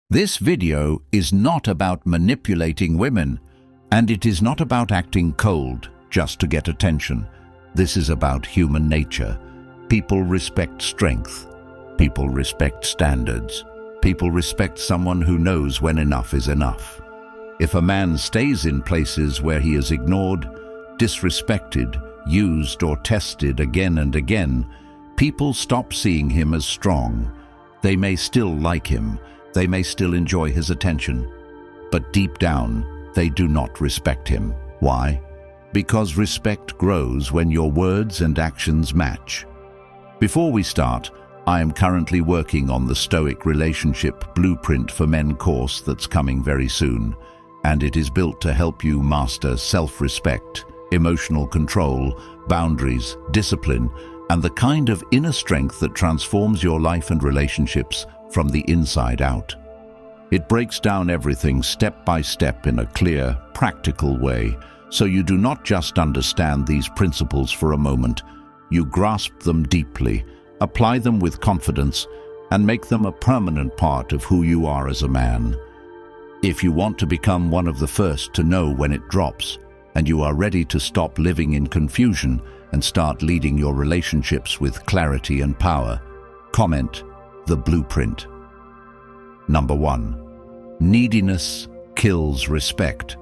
This video is not about manipulating women, and it is not about acting cold just to get attention. This is about human nature. People respect strength. People respect standards. People respect someone who knows when enough is enough. If a man stays in places where he is ignored, disrespected, used or tested again and again, people stop seeing him as strong. They may still like him. They may still enjoy his attention, but deep down, they do not respect him. Why? Because respect grows when your words and actions match. Before we start, I am currently working on the Stoic Relationship Blueprint for Men course that's coming very soon, and it is built to help you master self-respect, emotional control, boundaries, discipline, and the kind of inner strength that transforms your life and relationships from the inside out. It breaks down everything step by step in a clear, practical way, so you do not just understand these principles for a moment, you grasp them deeply, apply them with confidence, and make them a permanent part of who you are as a man. If you want to become one of the first to know when it drops, and you are ready to stop living in confusion and start leading your relationships with clarity and power, comment the blueprint. Number 1. Neediness kills respect.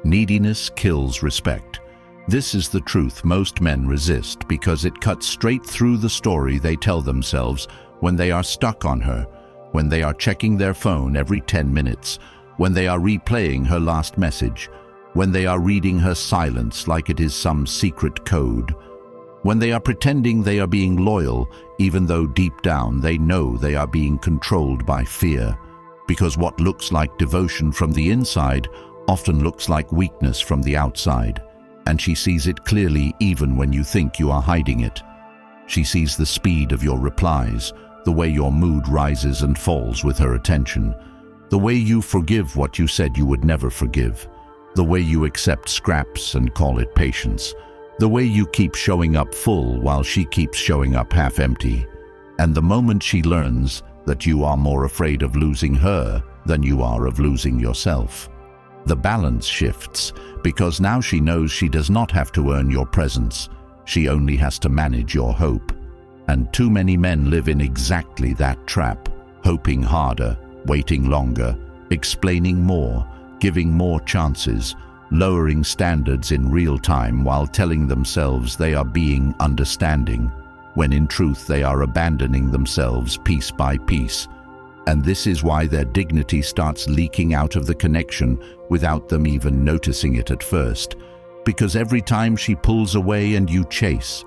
Neediness kills respect. This is the truth most men resist because it cuts straight through the story they tell themselves when they are stuck on her, when they are checking their phone every 10 minutes, when they are replaying her last message, when they are reading her silence like it is some secret code, when they are pretending they are being loyal even though deep down they know they are being controlled by fear. Because what looks like devotion from the inside often looks like weakness from the outside, and she sees it clearly even when you think you are hiding it. She sees the speed of your replies, the way your mood rises and falls with her attention, the way you forgive what you said you would never forgive, the way you accept scraps and call it patience, the way you keep showing up full while she keeps showing up half empty. And the moment she learns that you are more afraid of losing her than you are of losing yourself, the balance shifts, because now she knows she does not have to earn your presence. She only has to manage your hope. And too many men live in exactly that trap, hoping harder, waiting longer, explaining more, giving more chances, lowering standards in real time while telling themselves they are being understanding, when in truth they are abandoning themselves piece by piece. And this is why their dignity starts leaking out of the connection without them even noticing it at first. Because every time she pulls away and you chase,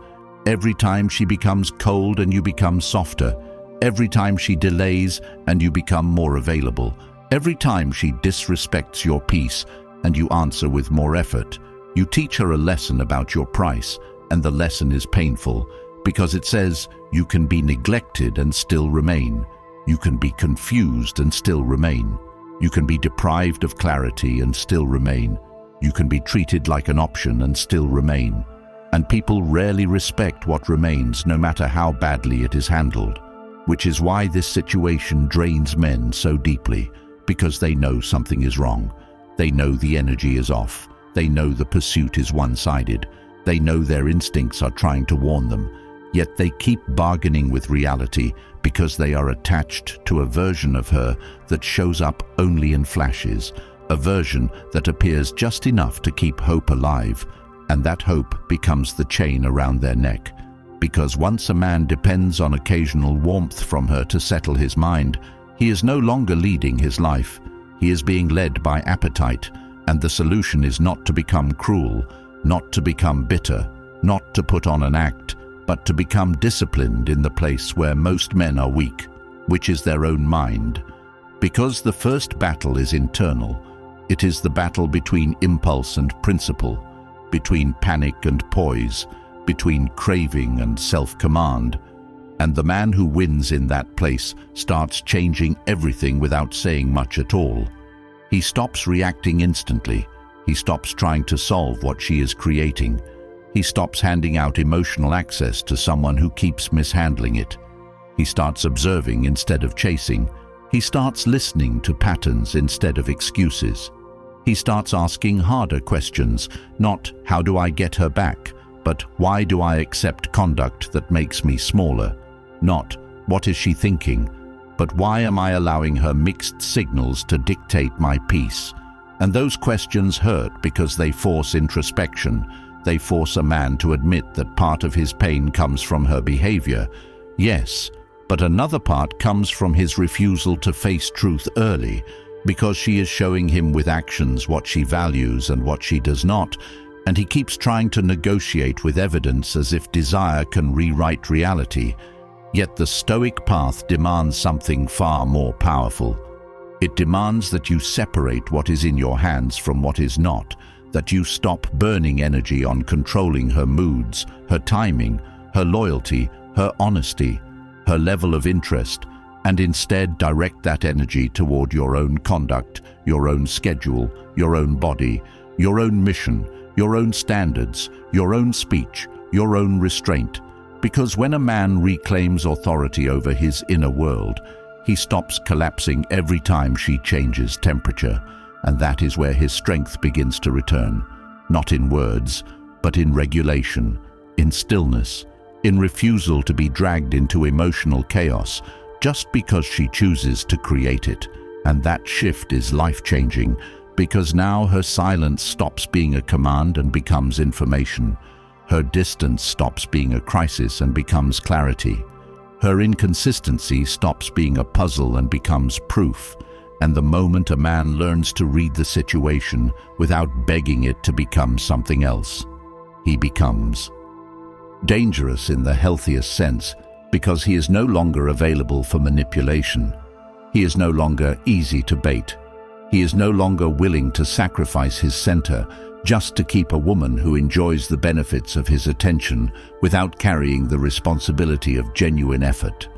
every time she becomes cold and you become softer, every time she delays and you become more available, every time she disrespects your peace and you answer with more effort, you teach her a lesson about your price, and the lesson is painful because it says you can be neglected and still remain. You can be confused and still remain. You can be deprived of clarity and still remain. You can be treated like an option and still remain. And people rarely respect what remains, no matter how badly it is handled, which is why this situation drains men so deeply, because they know something is wrong. They know the energy is off. They know the pursuit is one-sided. They know their instincts are trying to warn them. Yet they keep bargaining with reality because they are attached to a version of her that shows up only in flashes, a version that appears just enough to keep hope alive, and that hope becomes the chain around their neck. Because once a man depends on occasional warmth from her to settle his mind, he is no longer leading his life. He is being led by appetite, and the solution is not to become cruel, not to become bitter, not to put on an act, but to become disciplined in the place where most men are weak, which is their own mind. Because the first battle is internal, it is the battle between impulse and principle, between panic and poise, between craving and self-command. And the man who wins in that place starts changing everything without saying much at all. He stops reacting instantly. He stops trying to solve what she is creating. He stops handing out emotional access to someone who keeps mishandling it. He starts observing instead of chasing. He starts listening to patterns instead of excuses. He starts asking harder questions, not "how do I get her back?" but "why do I accept conduct that makes me smaller?" Not "what is she thinking?" but "why am I allowing her mixed signals to dictate my peace?" And those questions hurt because they force introspection. They force a man to admit that part of his pain comes from her behavior. Yes, but another part comes from his refusal to face truth early, because she is showing him with actions what she values and what she does not, and he keeps trying to negotiate with evidence as if desire can rewrite reality. Yet the Stoic path demands something far more powerful. It demands that you separate what is in your hands from what is not, that you stop burning energy on controlling her moods, her timing, her loyalty, her honesty, her level of interest, and instead direct that energy toward your own conduct, your own schedule, your own body, your own mission, your own standards, your own speech, your own restraint. Because when a man reclaims authority over his inner world, he stops collapsing every time she changes temperature, and that is where his strength begins to return, not in words, but in regulation, in stillness, in refusal to be dragged into emotional chaos just because she chooses to create it. And that shift is life-changing, because now her silence stops being a command and becomes information. Her distance stops being a crisis and becomes clarity. Her inconsistency stops being a puzzle and becomes proof. And the moment a man learns to read the situation without begging it to become something else, he becomes dangerous in the healthiest sense, because he is no longer available for manipulation. He is no longer easy to bait. He is no longer willing to sacrifice his center just to keep a woman who enjoys the benefits of his attention without carrying the responsibility of genuine effort.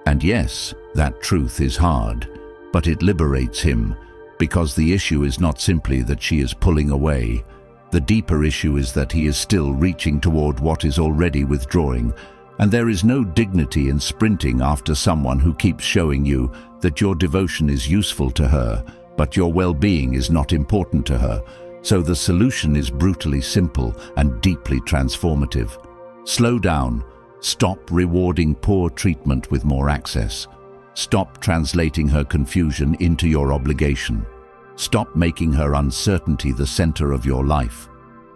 And yes, that truth is hard, but it liberates him, because the issue is not simply that she is pulling away. The deeper issue is that he is still reaching toward what is already withdrawing, and there is no dignity in sprinting after someone who keeps showing you that your devotion is useful to her, but your well-being is not important to her. So the solution is brutally simple and deeply transformative. Slow down. Stop rewarding poor treatment with more access. Stop translating her confusion into your obligation. Stop making her uncertainty the center of your life.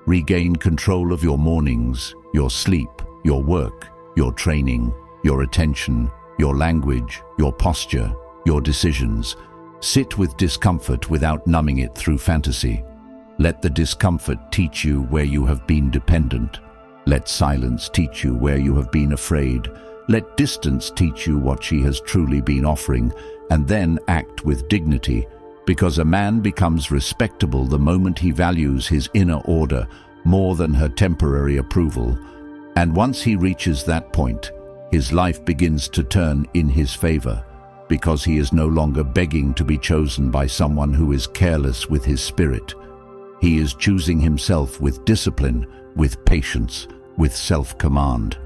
Regain control of your mornings, your sleep, your work, your training, your attention, your language, your posture, your decisions. Sit with discomfort without numbing it through fantasy. Let the discomfort teach you where you have been dependent. Let silence teach you where you have been afraid. Let distance teach you what she has truly been offering, and then act with dignity, because a man becomes respectable the moment he values his inner order more than her temporary approval. And once he reaches that point, his life begins to turn in his favor, because he is no longer begging to be chosen by someone who is careless with his spirit. He is choosing himself with discipline, with patience, with self-command.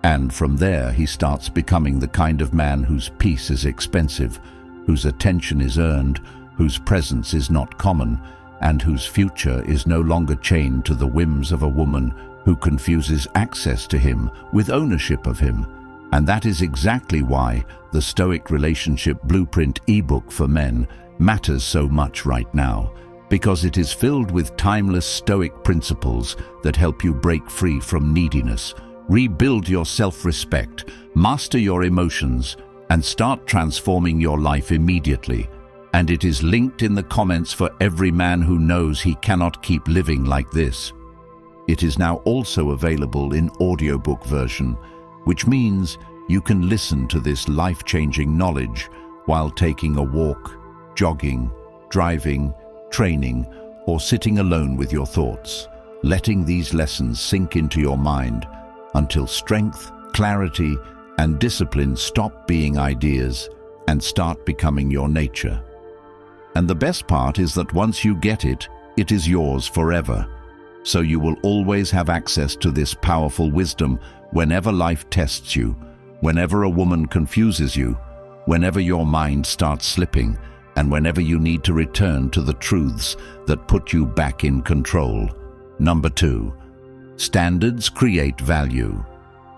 And from there he starts becoming the kind of man whose peace is expensive, whose attention is earned, whose presence is not common, and whose future is no longer chained to the whims of a woman who confuses access to him with ownership of him. And that is exactly why the Stoic Relationship Blueprint ebook for men matters so much right now, because it is filled with timeless Stoic principles that help you break free from neediness, rebuild your self-respect, master your emotions, and start transforming your life immediately. And it is linked in the comments for every man who knows he cannot keep living like this. It is now also available in audiobook version, which means you can listen to this life-changing knowledge while taking a walk, jogging, driving, training, or sitting alone with your thoughts, letting these lessons sink into your mind until strength, clarity, and discipline stop being ideas and start becoming your nature. And the best part is that once you get it, it is yours forever. So you will always have access to this powerful wisdom whenever life tests you, whenever a woman confuses you, whenever your mind starts slipping, and whenever you need to return to the truths that put you back in control. Number 2. Standards create value.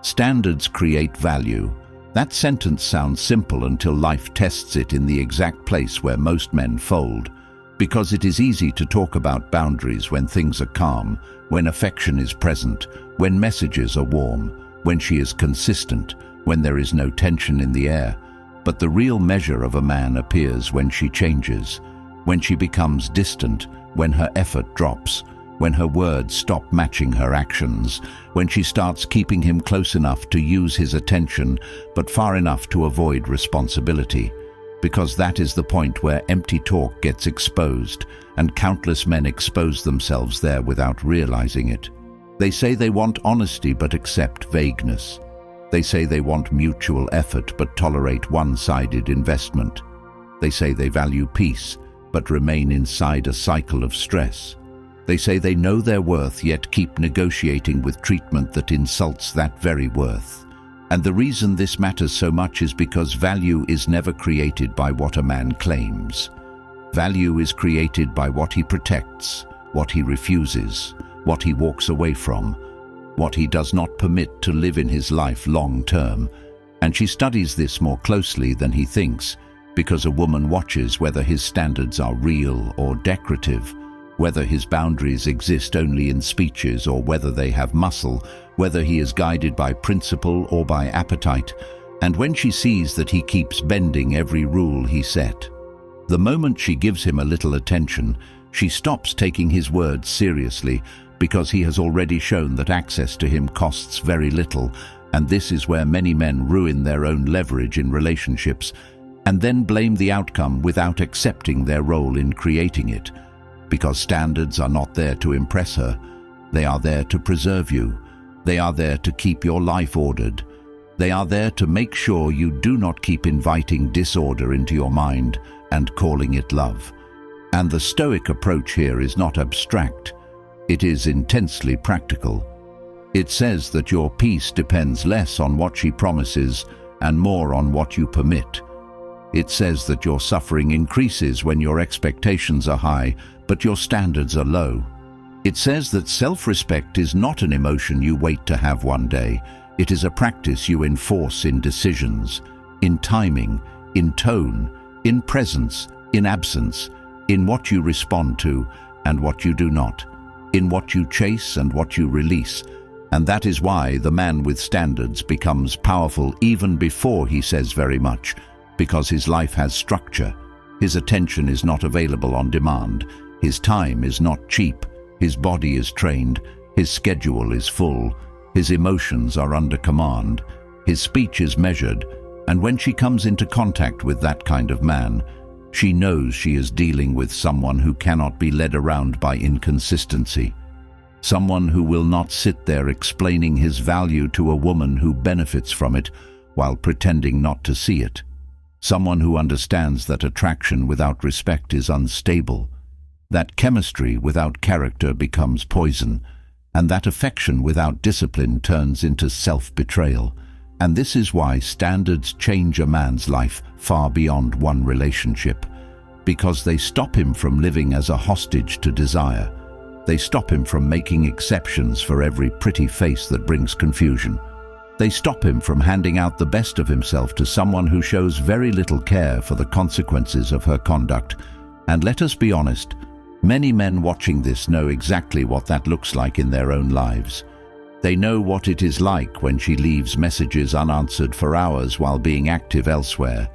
Standards create value. That sentence sounds simple until life tests it in the exact place where most men fold. Because it is easy to talk about boundaries when things are calm, when affection is present, when messages are warm, when she is consistent, when there is no tension in the air. But the real measure of a man appears when she changes, when she becomes distant, when her effort drops, when her words stop matching her actions, when she starts keeping him close enough to use his attention but far enough to avoid responsibility. Because that is the point where empty talk gets exposed, and countless men expose themselves there without realizing it. They say they want honesty but accept vagueness. They say they want mutual effort but tolerate one-sided investment. They say they value peace but remain inside a cycle of stress. They say they know their worth yet keep negotiating with treatment that insults that very worth. And the reason this matters so much is because value is never created by what a man claims. Value is created by what he protects, what he refuses, what he walks away from, what he does not permit to live in his life long term. And she studies this more closely than he thinks, because a woman watches whether his standards are real or decorative, whether his boundaries exist only in speeches or whether they have muscle, whether he is guided by principle or by appetite, and when she sees that he keeps bending every rule he set. The moment she gives him a little attention, she stops taking his words seriously, because he has already shown that access to him costs very little, and this is where many men ruin their own leverage in relationships, and then blame the outcome without accepting their role in creating it. Because standards are not there to impress her, they are there to preserve you. They are there to keep your life ordered. They are there to make sure you do not keep inviting disorder into your mind and calling it love. And the Stoic approach here is not abstract. It is intensely practical. It says that your peace depends less on what she promises and more on what you permit. It says that your suffering increases when your expectations are high, but your standards are low. It says that self-respect is not an emotion you wait to have one day. It is a practice you enforce in decisions, in timing, in tone, in presence, in absence, in what you respond to and what you do not, in what you chase and what you release. And that is why the man with standards becomes powerful even before he says very much, because his life has structure. His attention is not available on demand. His time is not cheap. His body is trained. His schedule is full. His emotions are under command. His speech is measured. And when she comes into contact with that kind of man, she knows she is dealing with someone who cannot be led around by inconsistency. Someone who will not sit there explaining his value to a woman who benefits from it while pretending not to see it. Someone who understands that attraction without respect is unstable, that chemistry without character becomes poison, and that affection without discipline turns into self-betrayal. And this is why standards change a man's life far beyond one relationship, because they stop him from living as a hostage to desire. They stop him from making exceptions for every pretty face that brings confusion. They stop him from handing out the best of himself to someone who shows very little care for the consequences of her conduct. And let us be honest, many men watching this know exactly what that looks like in their own lives. They know what it is like when she leaves messages unanswered for hours while being active elsewhere,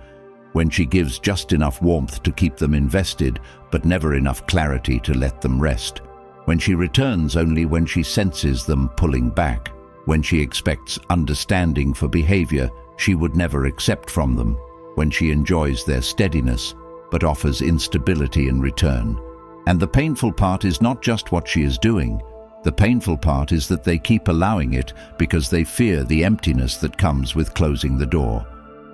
when she gives just enough warmth to keep them invested, but never enough clarity to let them rest, when she returns only when she senses them pulling back, when she expects understanding for behavior she would never accept from them, when she enjoys their steadiness, but offers instability in return. And the painful part is not just what she is doing. The painful part is that they keep allowing it because they fear the emptiness that comes with closing the door.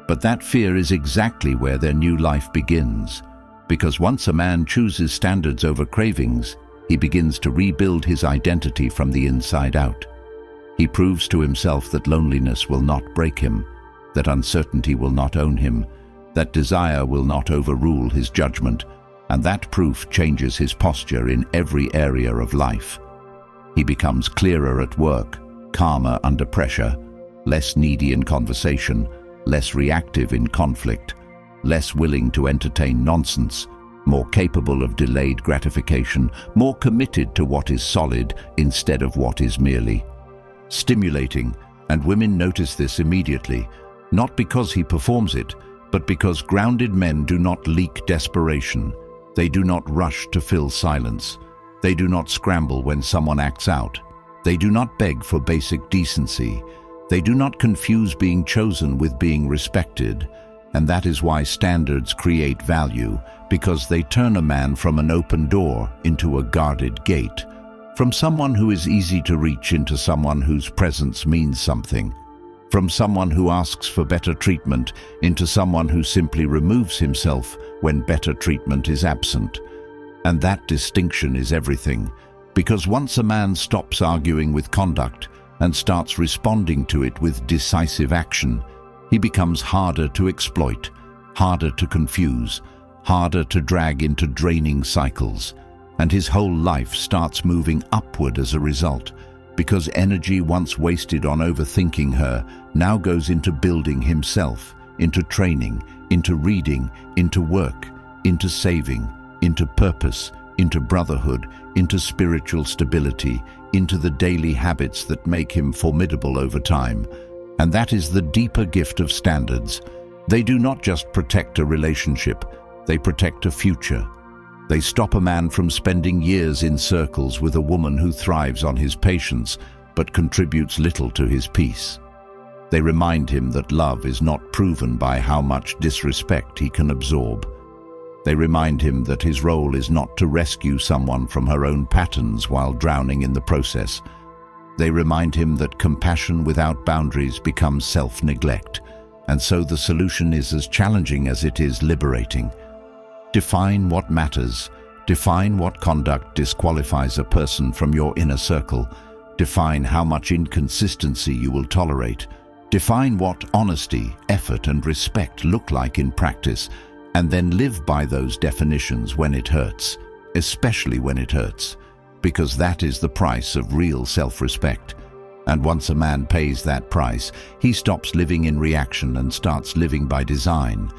But that fear is exactly where their new life begins. Because once a man chooses standards over cravings, he begins to rebuild his identity from the inside out. He proves to himself that loneliness will not break him, that uncertainty will not own him, that desire will not overrule his judgment, and that proof changes his posture in every area of life. He becomes clearer at work, calmer under pressure, less needy in conversation, less reactive in conflict, less willing to entertain nonsense, more capable of delayed gratification, more committed to what is solid instead of what is merely stimulating. And women notice this immediately, not because he performs it, but because grounded men do not leak desperation. They do not rush to fill silence. They do not scramble when someone acts out. They do not beg for basic decency. They do not confuse being chosen with being respected. And that is why standards create value, because they turn a man from an open door into a guarded gate, from someone who is easy to reach into someone whose presence means something, from someone who asks for better treatment into someone who simply removes himself when better treatment is absent. And that distinction is everything, because once a man stops arguing with conduct and starts responding to it with decisive action, he becomes harder to exploit, harder to confuse, harder to drag into draining cycles, and his whole life starts moving upward as a result, because energy once wasted on overthinking her now goes into building himself, into training, into reading, into work, into saving, into purpose, into brotherhood, into spiritual stability, into the daily habits that make him formidable over time. And that is the deeper gift of standards. They do not just protect a relationship, they protect a future. They stop a man from spending years in circles with a woman who thrives on his patience but contributes little to his peace. They remind him that love is not proven by how much disrespect he can absorb. They remind him that his role is not to rescue someone from her own patterns while drowning in the process. They remind him that compassion without boundaries becomes self-neglect, and so the solution is as challenging as it is liberating. Define what matters. Define what conduct disqualifies a person from your inner circle. Define how much inconsistency you will tolerate. Define what honesty, effort, and respect look like in practice, and then live by those definitions when it hurts, especially when it hurts, because that is the price of real self-respect. And once a man pays that price, he stops living in reaction and starts living by design.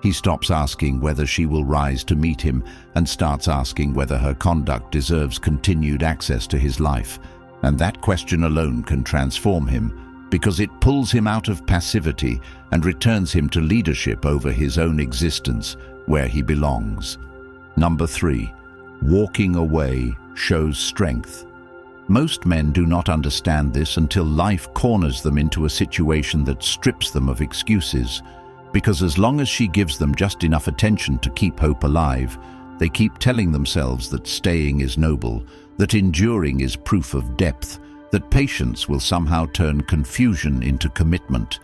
He stops asking whether she will rise to meet him and starts asking whether her conduct deserves continued access to his life. And that question alone can transform him, because it pulls him out of passivity and returns him to leadership over his own existence, where he belongs. Number 3, walking away shows strength. Most men do not understand this until life corners them into a situation that strips them of excuses, because as long as she gives them just enough attention to keep hope alive, they keep telling themselves that staying is noble, that enduring is proof of depth, that patience will somehow turn confusion into commitment.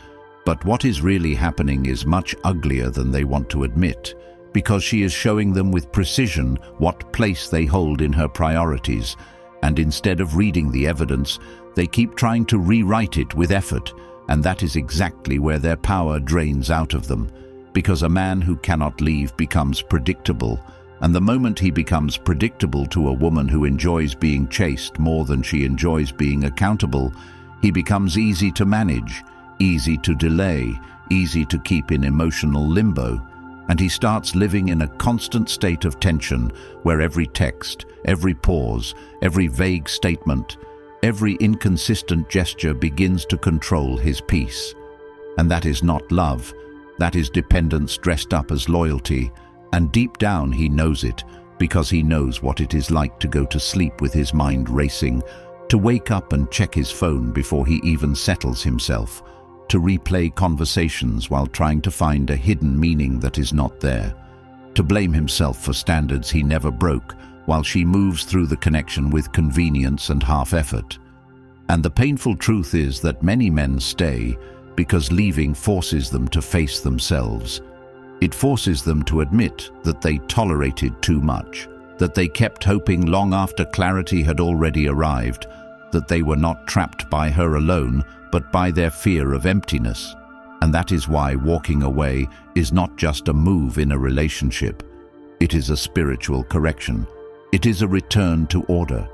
But what is really happening is much uglier than they want to admit, because she is showing them with precision what place they hold in her priorities, and instead of reading the evidence, they keep trying to rewrite it with effort, and that is exactly where their power drains out of them, because a man who cannot leave becomes predictable, and the moment he becomes predictable to a woman who enjoys being chased more than she enjoys being accountable, he becomes easy to manage, easy to delay, easy to keep in emotional limbo, and he starts living in a constant state of tension where every text, every pause, every vague statement, every inconsistent gesture begins to control his peace. And that is not love, that is dependence dressed up as loyalty, and deep down he knows it, because he knows what it is like to go to sleep with his mind racing, to wake up and check his phone before he even settles himself, to replay conversations while trying to find a hidden meaning that is not there, to blame himself for standards he never broke while she moves through the connection with convenience and half-effort. And the painful truth is that many men stay because leaving forces them to face themselves. It forces them to admit that they tolerated too much, that they kept hoping long after clarity had already arrived, that they were not trapped by her alone, but by their fear of emptiness. And that is why walking away is not just a move in a relationship. It is a spiritual correction. It is a return to order.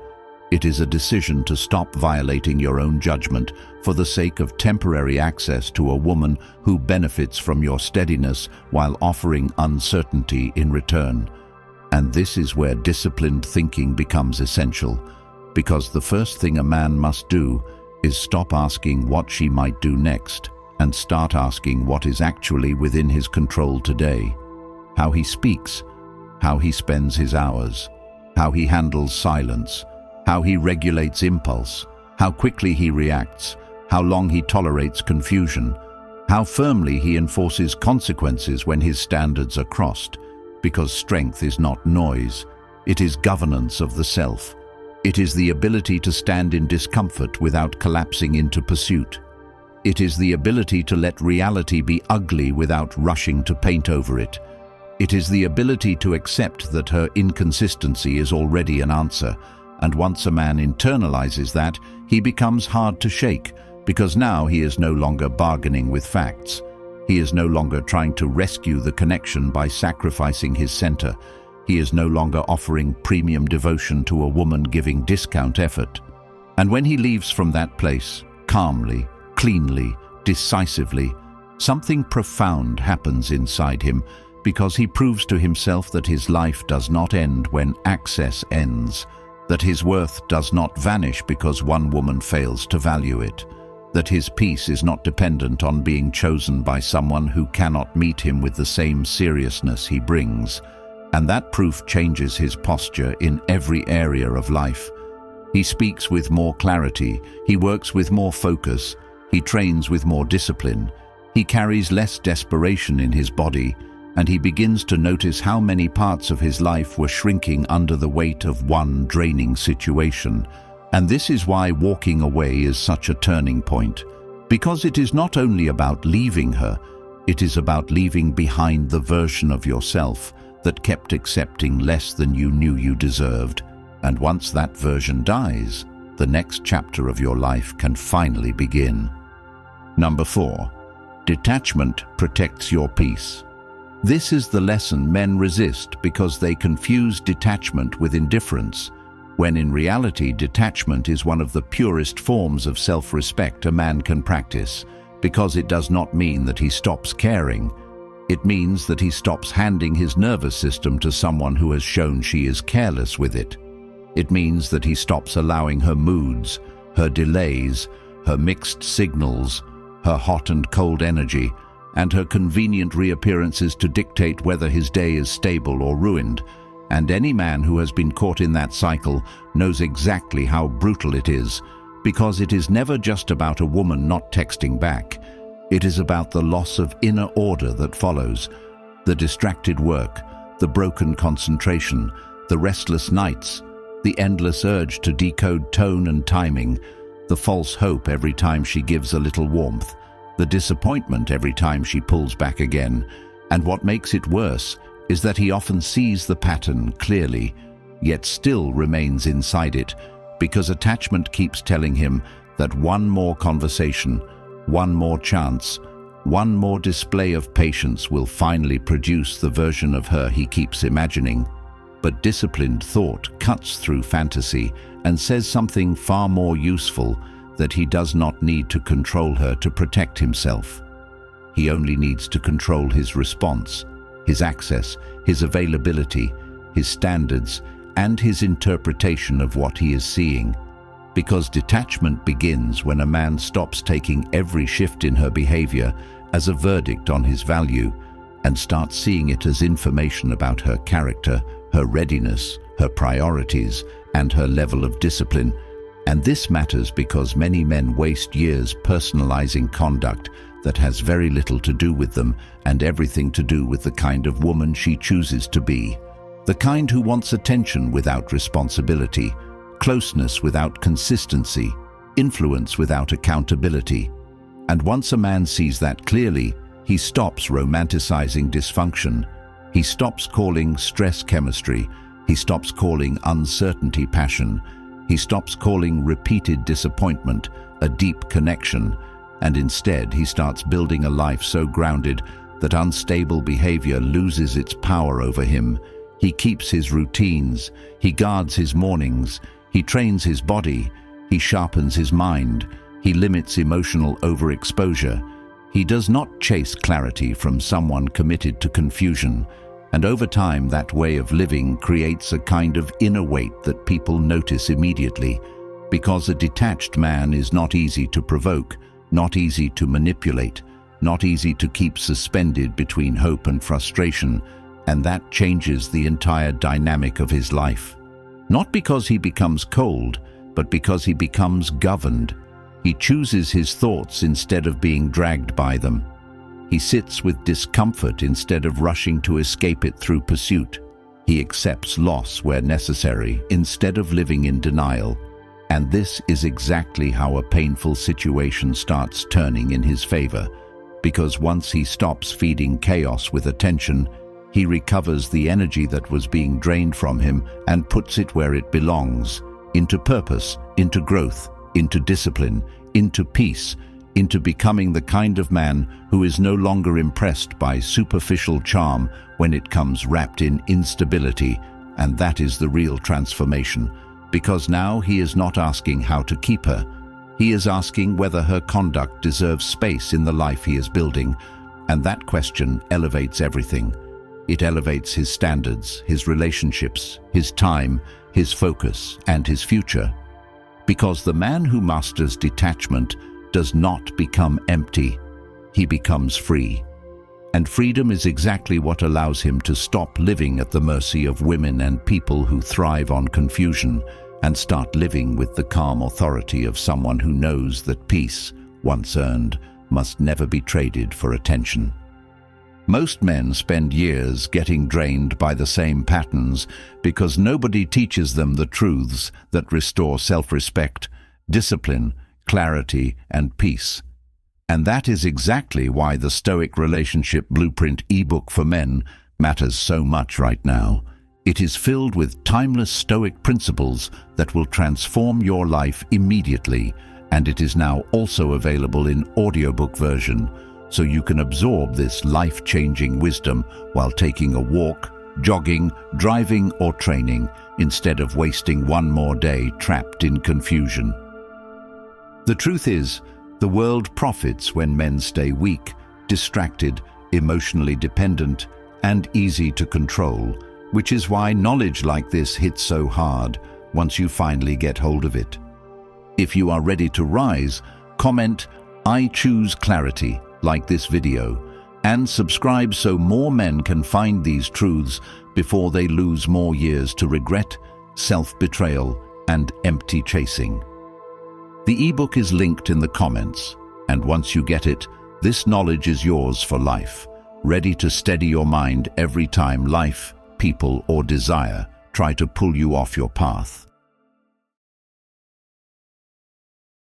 It is a decision to stop violating your own judgment for the sake of temporary access to a woman who benefits from your steadiness while offering uncertainty in return. And this is where disciplined thinking becomes essential, because the first thing a man must do is stop asking what she might do next and start asking what is actually within his control today. How he speaks, how he spends his hours, how he handles silence, how he regulates impulse, how quickly he reacts, how long he tolerates confusion, how firmly he enforces consequences when his standards are crossed, because strength is not noise, it is governance of the self. It is the ability to stand in discomfort without collapsing into pursuit. It is the ability to let reality be ugly without rushing to paint over it. It is the ability to accept that her inconsistency is already an answer, and once a man internalizes that, he becomes hard to shake, because now he is no longer bargaining with facts. He is no longer trying to rescue the connection by sacrificing his center. He is no longer offering premium devotion to a woman giving discount effort. And when he leaves from that place, calmly, cleanly, decisively, something profound happens inside him, because he proves to himself that his life does not end when access ends, that his worth does not vanish because one woman fails to value it, that his peace is not dependent on being chosen by someone who cannot meet him with the same seriousness he brings. And that proof changes his posture in every area of life. He speaks with more clarity, he works with more focus, he trains with more discipline, he carries less desperation in his body, and he begins to notice how many parts of his life were shrinking under the weight of one draining situation. And this is why walking away is such a turning point, because it is not only about leaving her, it is about leaving behind the version of yourself that kept accepting less than you knew you deserved. And once that version dies, the next chapter of your life can finally begin. Number 4, detachment protects your peace. This is the lesson men resist because they confuse detachment with indifference, when in reality detachment is one of the purest forms of self-respect a man can practice, because it does not mean that he stops caring. It means that he stops handing his nervous system to someone who has shown she is careless with it. It means that he stops allowing her moods, her delays, her mixed signals, her hot and cold energy, and her convenient reappearances to dictate whether his day is stable or ruined. And any man who has been caught in that cycle knows exactly how brutal it is, because it is never just about a woman not texting back. It is about the loss of inner order that follows, the distracted work, the broken concentration, the restless nights, the endless urge to decode tone and timing, the false hope every time she gives a little warmth, the disappointment every time she pulls back again. And what makes it worse is that he often sees the pattern clearly, yet still remains inside it, because attachment keeps telling him that one more conversation, one more chance, one more display of patience will finally produce the version of her he keeps imagining. But disciplined thought cuts through fantasy and says something far more useful, that he does not need to control her to protect himself. He only needs to control his response, his access, his availability, his standards, and his interpretation of what he is seeing. Because detachment begins when a man stops taking every shift in her behavior as a verdict on his value and starts seeing it as information about her character, her readiness, her priorities, and her level of discipline. And this matters because many men waste years personalizing conduct that has very little to do with them and everything to do with the kind of woman she chooses to be. The kind who wants attention without responsibility, closeness without consistency, influence without accountability. And once a man sees that clearly, he stops romanticizing dysfunction. He stops calling stress chemistry. He stops calling uncertainty passion. He stops calling repeated disappointment a deep connection. and instead he starts building a life so grounded that unstable behavior loses its power over him. He keeps his routines, he guards his mornings, he trains his body, he sharpens his mind, he limits emotional overexposure. He does not chase clarity from someone committed to confusion, and over time that way of living creates a kind of inner weight that people notice immediately, because a detached man is not easy to provoke, not easy to manipulate, not easy to keep suspended between hope and frustration, and that changes the entire dynamic of his life. Not because he becomes cold, but because he becomes governed. He chooses his thoughts instead of being dragged by them. He sits with discomfort instead of rushing to escape it through pursuit. He accepts loss where necessary instead of living in denial. And this is exactly how a painful situation starts turning in his favor, because once he stops feeding chaos with attention, he recovers the energy that was being drained from him and puts it where it belongs, into purpose, into growth, into discipline, into peace, into becoming the kind of man who is no longer impressed by superficial charm when it comes wrapped in instability. And that is the real transformation, because now he is not asking how to keep her. He is asking whether her conduct deserves space in the life he is building, and that question elevates everything. It elevates his standards, his relationships, his time, his focus, and his future. Because the man who masters detachment does not become empty, he becomes free. And freedom is exactly what allows him to stop living at the mercy of women and people who thrive on confusion, and start living with the calm authority of someone who knows that peace, once earned, must never be traded for attention. Most men spend years getting drained by the same patterns because nobody teaches them the truths that restore self-respect, discipline, clarity, and peace. And that is exactly why the Stoic Relationship Blueprint ebook for men matters so much right now. It is filled with timeless Stoic principles that will transform your life immediately, and it is now also available in audiobook version, so you can absorb this life-changing wisdom while taking a walk, jogging, driving, or training, instead of wasting one more day trapped in confusion. The truth is, the world profits when men stay weak, distracted, emotionally dependent, and easy to control, which is why knowledge like this hits so hard once you finally get hold of it. If you are ready to rise, comment, "I choose clarity," like this video, and subscribe so more men can find these truths before they lose more years to regret, self-betrayal, and empty chasing. The ebook is linked in the comments, and once you get it, this knowledge is yours for life, ready to steady your mind every time life, people, or desire try to pull you off your path.